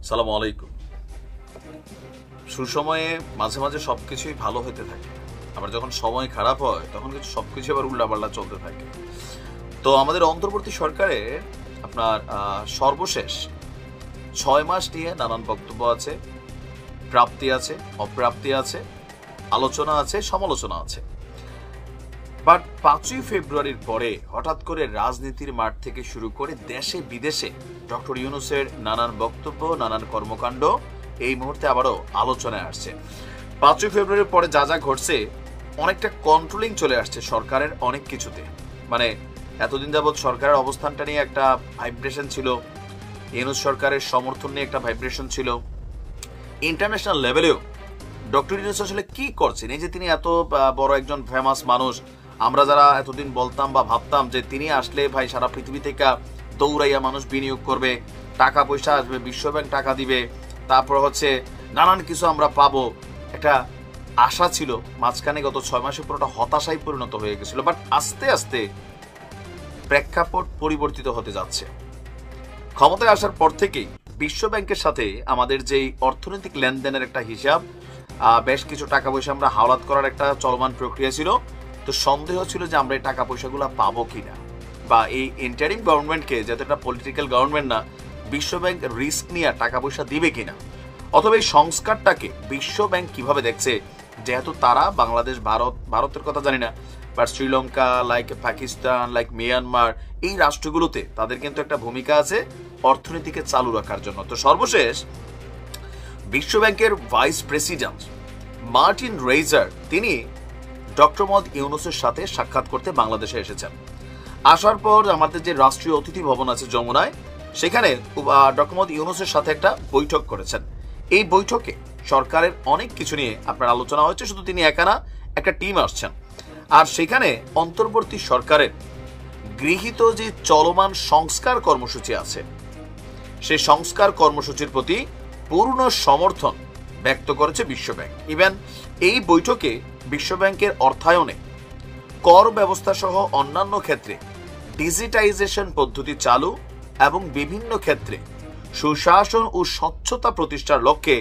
সালামু আলাইকুম। সুসময়ে মাঝে মাঝে সবকিছুই ভালো হতে থাকে, আবার যখন সময় খারাপ হয় তখন কিন্তু সবকিছু আবার উল্টাপাল্টা চলতে থাকে। তো আমাদের অন্তর্বর্তী সরকারের আপনার সর্বশেষ 6 মাস নিয়ে নানান বক্তব্য আছে, প্রাপ্তি আছে, অপ্রাপ্তি আছে, আলোচনা আছে, সমালোচনা আছে। বাট 5ই ফেব্রুয়ারির পরে হঠাৎ করে রাজনীতির মাঠ থেকে শুরু করে দেশে বিদেশে ডক্টর ইউনূসের নানান বক্তব্য, নানান কর্মকাণ্ড এই মুহূর্তে আবারও আলোচনায় আসছে। 5ই ফেব্রুয়ারির পরে যা যা ঘটছে, অনেকটা কন্ট্রোলিং চলে আসছে সরকারের অনেক কিছুতে। মানে এতদিন যাবৎ সরকারের অবস্থানটা নিয়ে একটা ভাইব্রেশন ছিল, ইউনূস সরকারের সমর্থন নিয়ে একটা ভাইব্রেশন ছিল, ইন্টারন্যাশনাল লেভেলেও ডক্টর ইউনূস আসলে কি করছেন। এই যে তিনি এত বড় একজন ফেমাস মানুষ, আমরা যারা এতদিন বলতাম বা ভাবতাম যে তিনি আসলে ভাই সারা পৃথিবী থেকে দৌড়াইয়া মানুষ বিনিয়োগ করবে, টাকা পয়সা আসবে, বিশ্বব্যাংক টাকা দিবে, তারপর হচ্ছে নানান কিছু আমরা পাবো, একটা আশা ছিল। মাঝখানে গত 6 মাসে পুরোটা হতাশায় পরিণত হয়ে গেছিল। বাট আস্তে আস্তে প্রেক্ষাপট পরিবর্তিত হতে যাচ্ছে। ক্ষমতায় আসার পর থেকেই বিশ্বব্যাংকের সাথে আমাদের যেই অর্থনৈতিক লেনদেনের একটা হিসাব, বেশ কিছু টাকা পয়সা আমরা হাওলাত করার একটা চলমান প্রক্রিয়া ছিল। তো সন্দেহ ছিল যে আমরা এই টাকা পয়সাগুলো পাবো কিনা, বা এই ইন্টারিম গভর্নমেন্টকে, যেহেতু একটা পলিটিক্যাল গভর্নমেন্ট না, বিশ্বব্যাংক রিস্ক নিয়ে টাকা পয়সা দিবে কিনা, অথবা এই সংস্কারটাকে বিশ্বব্যাংক কিভাবে দেখছে। যেহেতু তারা বাংলাদেশ, ভারতের কথা জানি না, but Sri Lanka, like Pakistan, like Myanmar, এই রাষ্ট্রগুলোতে তাদের কিন্তু একটা ভূমিকা আছে অর্থনীতিকে চালু রাখার জন্য। তো সর্বশেষ বিশ্বব্যাংকের ভাইস প্রেসিডেন্ট মার্টিন রেইজার তিনি ডক্টর মোহাম্মদ ইউনূসের সাথে সাক্ষাৎ করতে বাংলাদেশে এসেছেন। আসার পর আমাদের যে রাষ্ট্রীয় অতিথি ভবন আছে যমুনায়, সেখানে ডক্টর মোহাম্মদ ইউনূসের সাথে একটা বৈঠক করেছেন। এই বৈঠকে সরকারের অনেক কিছু নিয়ে আপনার আলোচনা হয়েছে। শুধু তিনি একা না, একটা টিম আসছেন। আর সেখানে অন্তর্বর্তী সরকারের গৃহীত যে চলমান সংস্কার কর্মসূচি আছে, সেই সংস্কার কর্মসূচির প্রতি পূর্ণ সমর্থন ব্যক্ত করেছে বিশ্বব্যাংক। ইভেন এই বৈঠকে বিশ্বব্যাংকের অর্থায়নে কর ব্যবস্থা সহ অন্যান্য ক্ষেত্রে ডিজিটাইজেশন পদ্ধতি চালু এবং বিভিন্ন ক্ষেত্রে সুশাসন ও স্বচ্ছতা প্রতিষ্ঠার লক্ষ্যে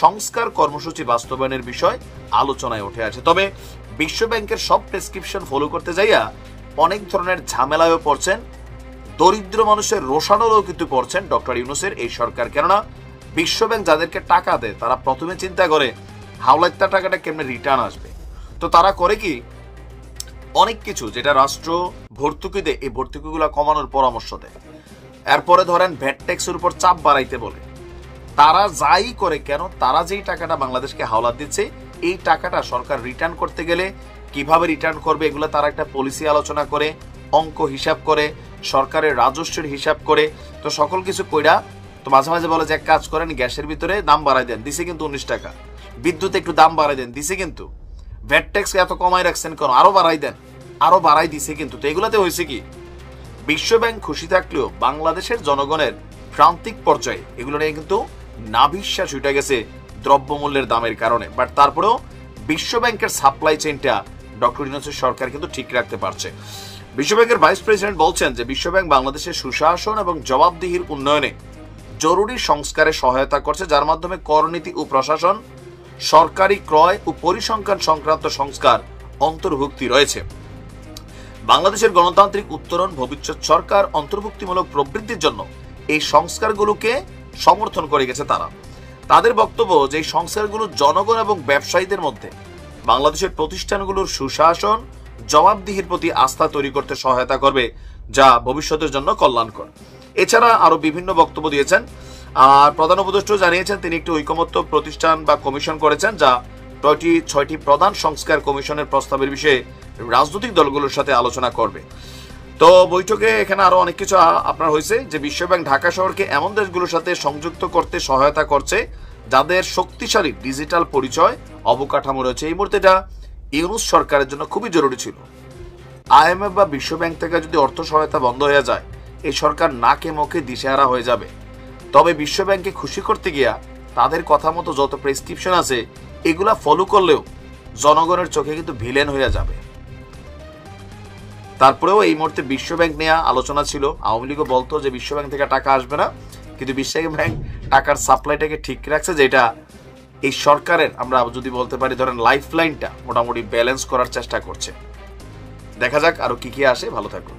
সংস্কার কর্মসূচি বাস্তবায়নের বিষয় আলোচনায় উঠে আসে। তবে বিশ্বব্যাংকের সব প্রেসক্রিপশন ফলো করতে যাইয়া অনেক ধরনের ঝামেলায়ও পড়ছেন, দরিদ্র মানুষের রোষানোরও কিন্তু পড়ছেন ডক্টর ইউনূসের এই সরকার। কেননা বিশ্বব্যাংক যাদেরকে টাকা দেয় তারা প্রথমে চিন্তা করে হাওলাত্তা টাকাটা কেমনে রিটার্ন আসবে। তো তারা করে কি, অনেক কিছু যেটা রাষ্ট্র ভর্তুকি দেয়, এই ভর্তুকিগুলো কমানোর পরামর্শ দেয়। এরপরে ধরেন ভ্যাট ট্যাক্সের উপর চাপ বাড়াইতে বলে। তারা যাই করে কেন, তারা যেই টাকাটা বাংলাদেশকে হাওলাত দিচ্ছে, এই টাকাটা সরকার রিটার্ন করতে গেলে কিভাবে রিটার্ন করবে, এগুলো তারা একটা পলিসি আলোচনা করে, অঙ্ক হিসাব করে, সরকারের রাজস্বের হিসাব করে। তো সকল কিছু কইরা তো মাঝে মাঝে বলে যে এক কাজ করেন, গ্যাসের ভিতরে দাম বাড়াই দেন, দিছে কিন্তু 19 টাকা, বিদ্যুৎ একটু দাম বাড়াই দেন, দিছে কিন্তু, ভ্যাট ট্যাক্স এত কমাই রাখছেন কেন, আরো বাড়াই দেন, আরো বাড়াই দিছে কিন্তু। তো এগুলাতে হয়েছে কি, বিশ্বব্যাংক খুশি থাকলেও বাংলাদেশের জনগণের প্রান্তিক পর্যায়ে এগুলো নিয়ে কিন্তু নাভিশ্বাস উঠে গেছে দ্রব্যমূল্যের দামের কারণে। বাট তারপরেও বিশ্বব্যাংকের সাপ্লাই চেইনটা ডক্টর ইউনূসের সরকার কিন্তু ঠিক রাখতে পারছে। বিশ্বব্যাংকের ভাইস প্রেসিডেন্ট বলছেন যে বিশ্বব্যাংক বাংলাদেশের সুশাসন এবং জবাবদিহির উন্নয়নে জরুরি সংস্কারে সহায়তা করছে, যার মাধ্যমে করনীতি ও প্রশাসন, সরকারি ক্রয় ও পরিসংখ্যান সংক্রান্ত সংস্কার অন্তর্ভুক্তি রয়েছে। বাংলাদেশের গণতান্ত্রিক উত্তরণ, ভবিষ্যৎ সরকার অন্তর্ভুক্তিমূলক প্রবৃদ্ধির জন্য এই সংস্কারগুলোকে সমর্থন করে গেছে তারা। তাদের বক্তব্য যে এই সংস্কারগুলো জনগণ এবং ব্যবসায়ীদের মধ্যে বাংলাদেশের প্রতিষ্ঠানগুলোর সুশাসন, জবাবদিহির প্রতি আস্থা তৈরি করতে সহায়তা করবে, যা ভবিষ্যতের জন্য কল্যাণকর। এছাড়া আরো বিভিন্ন বক্তব্য দিয়েছেন। আর প্রধান উপদেষ্টা জানিয়েছেন তিনি একটি ঐকমত্য প্রতিষ্ঠান বা কমিশন করেছেন, যা 6টি প্রধান সংস্কার কমিশনের প্রস্তাবের বিষয়ে রাজনৈতিক দলগুলোর সাথে আলোচনা করবে। তো বৈঠকে এখানে আরো অনেক কিছু আপনার হয়েছে, যে বিশ্বব্যাংক ঢাকা শহরকে এমন দেশগুলোর সাথে সংযুক্ত করতে সহায়তা করছে যাদের শক্তিশালী ডিজিটাল পরিচয় অবকাঠামো রয়েছে। এই মুহূর্তে এটা ইউনূস সরকারের জন্য খুবই জরুরি ছিল। IMF বা বিশ্বব্যাংক থেকে যদি অর্থ সহায়তা বন্ধ হয়ে যায়, এই সরকার নাকে মুখে দিশেহারা হয়ে যাবে। তবে বিশ্বব্যাংকে খুশি করতে গিয়া তাদের কথা মতো যত প্রেসক্রিপশন আছে এগুলা ফলো করলেও জনগণের চোখে কিন্তু ভিলেন হয়ে যাবে। তারপরেও এই মুহূর্তে বিশ্বব্যাংক নিয়ে আলোচনা ছিল। আওয়ামী লীগও বলতো যে বিশ্বব্যাংক থেকে টাকা আসবে না, কিন্তু বিশ্বায়ী ব্যাংক টাকার সাপ্লাইটাকে ঠিক রাখছে, যেটা এই সরকারের আমরা যদি বলতে পারি ধরেন লাইফ লাইনটা মোটামুটি ব্যালেন্স করার চেষ্টা করছে। দেখা যাক আরো কি কি আসে। ভালো থাকুন।